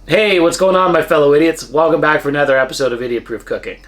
Hey, what's going on, my fellow idiots? Welcome back for another episode of Idiot Proof Cooking.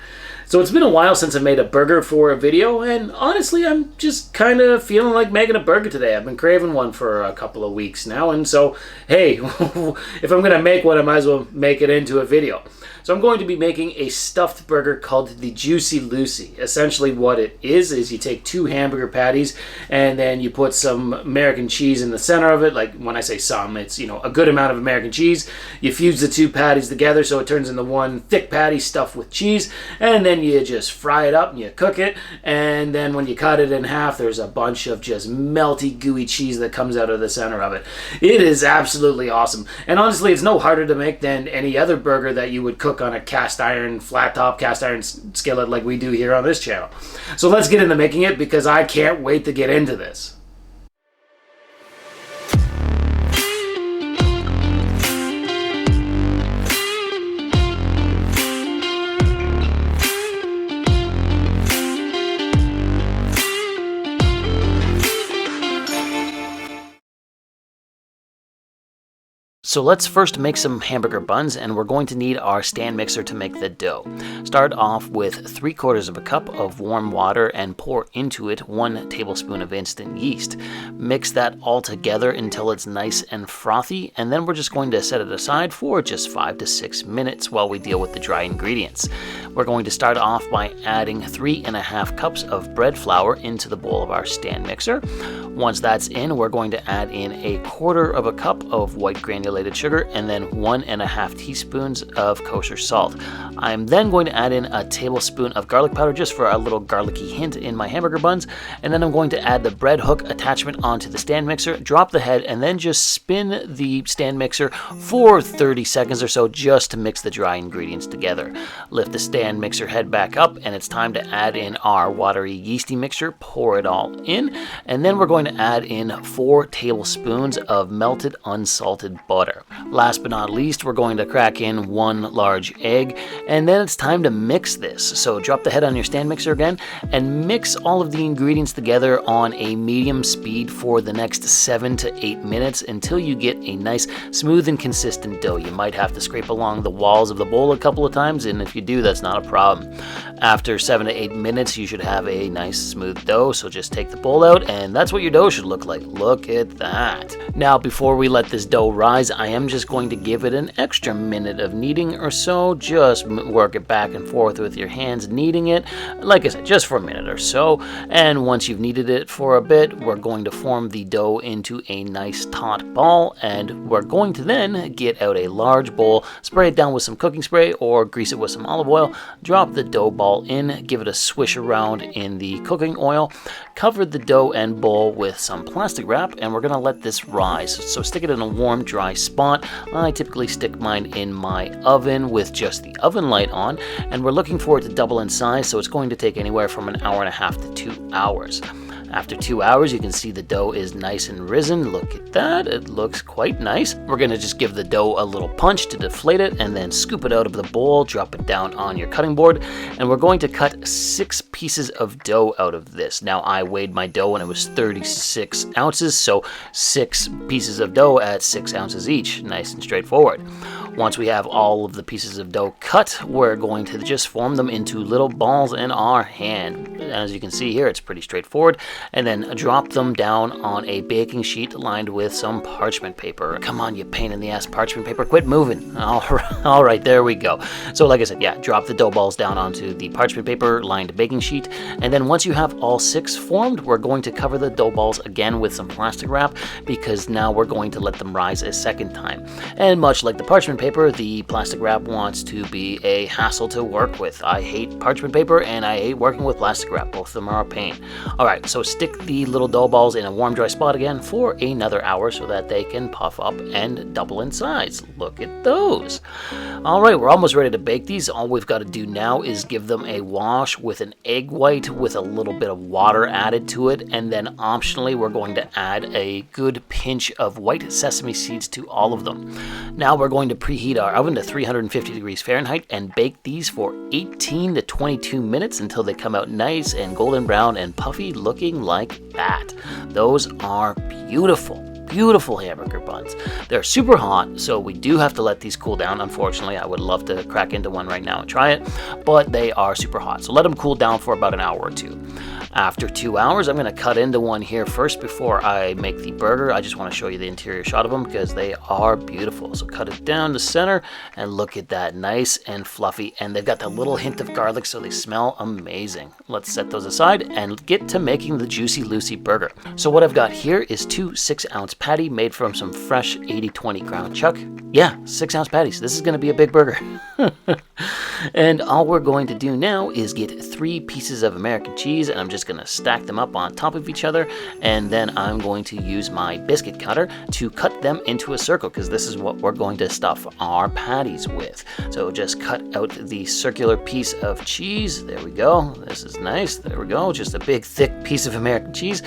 So it's been a while since I made a burger for a video, and honestly, I'm just kind of feeling like making a burger today. I've been craving one for a couple of weeks now, and so, hey, if I'm going to make one, I might as well make it into a video. So I'm going to be making a stuffed burger called the Juicy Lucy. Essentially what it is you take two hamburger patties and then you put some American cheese in the center of it. Like when I say some, it's, a good amount of American cheese. You fuse the two patties together so it turns into one thick patty stuffed with cheese, and then you just fry it up and you cook it, and then when you cut it in half, there's a bunch of just melty, gooey cheese that comes out of the center of it. It is absolutely awesome. And honestly, it's no harder to make than any other burger that you would cook on a flat top cast iron skillet like we do here on this channel. So let's get into making it, because I can't wait to get into this. So let's first make some hamburger buns, and we're going to need our stand mixer to make the dough. Start off with 3/4 of a cup of warm water and pour into it 1 tablespoon of instant yeast. Mix that all together until it's nice and frothy, and then we're just going to set it aside for just 5 to 6 minutes while we deal with the dry ingredients. We're going to start off by adding 3½ cups of bread flour into the bowl of our stand mixer. Once that's in, we're going to add in 1/4 cup of white granulated sugar and then 1½ teaspoons of kosher salt. I'm then going to add in a tablespoon of garlic powder just for a little garlicky hint in my hamburger buns, and then I'm going to add the bread hook attachment onto the stand mixer, drop the head, and then just spin the stand mixer for 30 seconds or so just to mix the dry ingredients together. Lift the stand mixer head back up, and it's time to add in our watery yeasty mixture. Pour it all in, and then we're going to add in 4 tablespoons of melted unsalted butter. Last but not least, we're going to crack in 1 large egg, and then it's time to mix this. So drop the head on your stand mixer again and mix all of the ingredients together on a medium speed for the next 7 to 8 minutes until you get a nice smooth and consistent dough. You might have to scrape along the walls of the bowl a couple of times, and if you do, that's not a problem. After 7 to 8 minutes, you should have a nice smooth dough, so just take the bowl out, and that's what your dough should look like. Look at that. Now, before we let this dough rise, I am just going to give it an extra minute of kneading or so. Just work it back and forth with your hands, kneading it, like I said, just for a minute or so. And once you've kneaded it for a bit, we're going to form the dough into a nice taut ball, and we're going to then get out a large bowl, spray it down with some cooking spray or grease it with some olive oil, drop the dough ball in, give it a swish around in the cooking oil, cover the dough and bowl with some plastic wrap, and we're going to let this rise. So stick it in a warm, dry spot. I typically stick mine in my oven with just the oven light on, and we're looking for it to double in size, so it's going to take anywhere from 1.5 hours to 2 hours. After 2 hours, you can see the dough is nice and risen. Look at that. It looks quite nice. We're going to just give the dough a little punch to deflate it, and then scoop it out of the bowl, drop it down on your cutting board, and we're going to cut 6 pieces of dough out of this. Now, I weighed my dough and it was 36 ounces, so 6 pieces of dough at 6 ounces each. Nice and straightforward. Once we have all of the pieces of dough cut, we're going to just form them into little balls in our hand. As you can see here, it's pretty straightforward. And then drop them down on a baking sheet lined with some parchment paper. Come on, you pain in the ass parchment paper, quit moving. All right, there we go. So like I said, drop the dough balls down onto the parchment paper lined baking sheet. And then once you have all 6 formed, we're going to cover the dough balls again with some plastic wrap, because now we're going to let them rise a second time. And much like the parchment paper, the plastic wrap wants to be a hassle to work with. I hate parchment paper and I hate working with plastic wrap. Both of them are a pain. Alright, so stick the little dough balls in a warm, dry spot again for another hour so that they can puff up and double in size. Look at those. Alright, we're almost ready to bake these. All we've got to do now is give them a wash with an egg white with a little bit of water added to it, and then optionally we're going to add a good pinch of white sesame seeds to all of them. Now we're going to preheat our oven to 350 degrees Fahrenheit and bake these for 18 to 22 minutes until they come out nice and golden brown and puffy, looking like that. Those are beautiful. beautiful hamburger buns. They're super hot, so we do have to let these cool down. Unfortunately, I would love to crack into one right now and try it, but they are super hot. So let them cool down for about an hour or two. After 2 hours, I'm going to cut into one here first before I make the burger. I just want to show you the interior shot of them because they are beautiful. So cut it down the center and look at that, nice and fluffy. And they've got that little hint of garlic, so they smell amazing. Let's set those aside and get to making the Juicy Lucy burger. So what I've got here is 2 6-ounce patty made from some fresh 80/20 ground chuck. Yeah, 6-ounce patties. This is going to be a big burger. And all we're going to do now is get 3 pieces of American cheese, and I'm just going to stack them up on top of each other, and then I'm going to use my biscuit cutter to cut them into a circle because this is what we're going to stuff our patties with. So just cut out the circular piece of cheese. There we go. This is nice. There we go. Just a big thick piece of American cheese.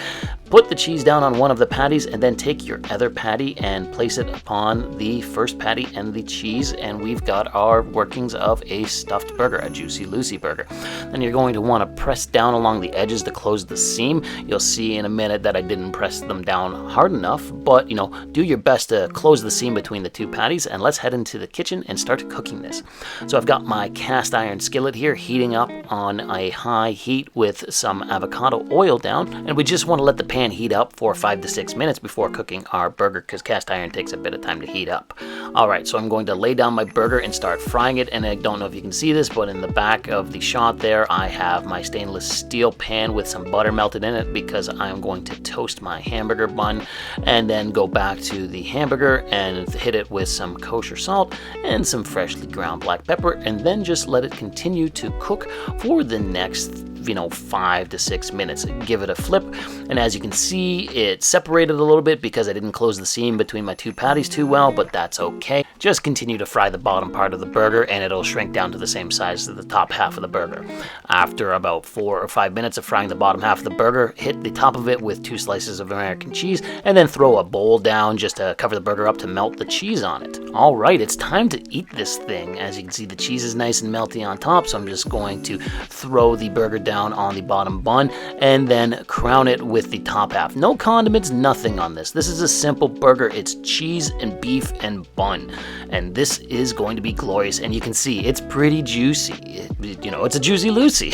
Put the cheese down on one of the patties and then take your other patty and place it upon the first patty and the cheese, and we've got our workings of a stuffed burger, a Juicy Lucy burger. Then you're going to want to press down along the edges to close the seam. You'll see in a minute that I didn't press them down hard enough, but do your best to close the seam between the 2 patties, and let's head into the kitchen and start cooking this. So I've got my cast iron skillet here heating up on a high heat with some avocado oil down, and we just want to let the pan heat up for 5 to 6 minutes before cooking our burger because cast iron takes a bit of time to heat up. Alright, so I'm going to lay down my burger and start frying it, and I don't know if you can see this, but in the back of the shot there I have my stainless steel pan with some butter melted in it because I'm going to toast my hamburger bun and then go back to the hamburger and hit it with some kosher salt and some freshly ground black pepper, and then just let it continue to cook for the next 5 to 6 minutes. Give it a flip, and as you can see, it separated a little bit because I didn't close the seam between my 2 patties too well, but that's okay. Just continue to fry the bottom part of the burger and it'll shrink down to the same size as the top half of the burger. After about 4 or 5 minutes of frying the bottom half of the burger, hit the top of it with 2 slices of American cheese and then throw a bowl down just to cover the burger up to melt the cheese on it. Alright, it's time to eat this thing. As you can see, the cheese is nice and melty on top, so I'm just going to throw the burger down on the bottom bun and then crown it with the top half. No condiments, nothing on this. This is a simple burger. It's cheese and beef and bun, and this is going to be glorious. And you can see it's pretty juicy. It's a Juicy Lucy.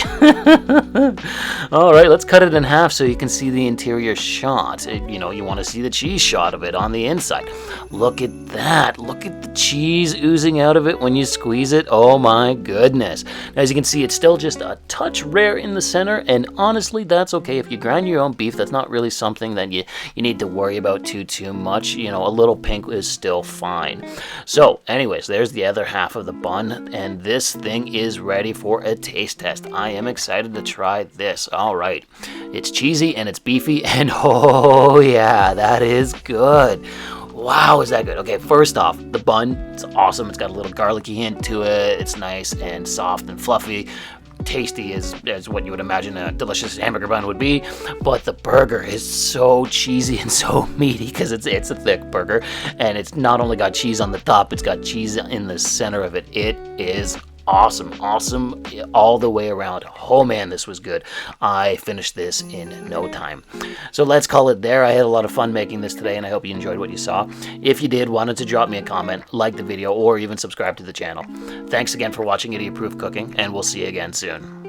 All right, let's cut it in half so you can see the interior shot. You want to see the cheese shot of it on the inside. Look at that. Look at the cheese oozing out of it when you squeeze it. Oh my goodness. Now, as you can see, it's still just a touch rare in the center, and honestly, that's okay. If you grind your own beef, that's not really something that you need to worry about too much. A little pink is still fine. So anyways, there's the other half of the bun, and this thing is ready for a taste test. I am excited to try this. All right, it's cheesy and it's beefy, and oh yeah, that is good. Wow, is that good? Okay, first off, the bun, it's awesome. It's got a little garlicky hint to it. It's nice and soft and fluffy. Tasty as what you would imagine a delicious hamburger bun would be, but the burger is so cheesy and so meaty because it's a thick burger, and it's not only got cheese on the top, it's got cheese in the center of it. It is awesome all the way around. Oh man, this was good. I finished this in no time. So let's call it there. I had a lot of fun making this today, and I hope you enjoyed what you saw. If you did, why don't you drop me a comment, like the video, or even subscribe to the channel. Thanks again for watching Idiot Proof Cooking, and we'll see you again soon.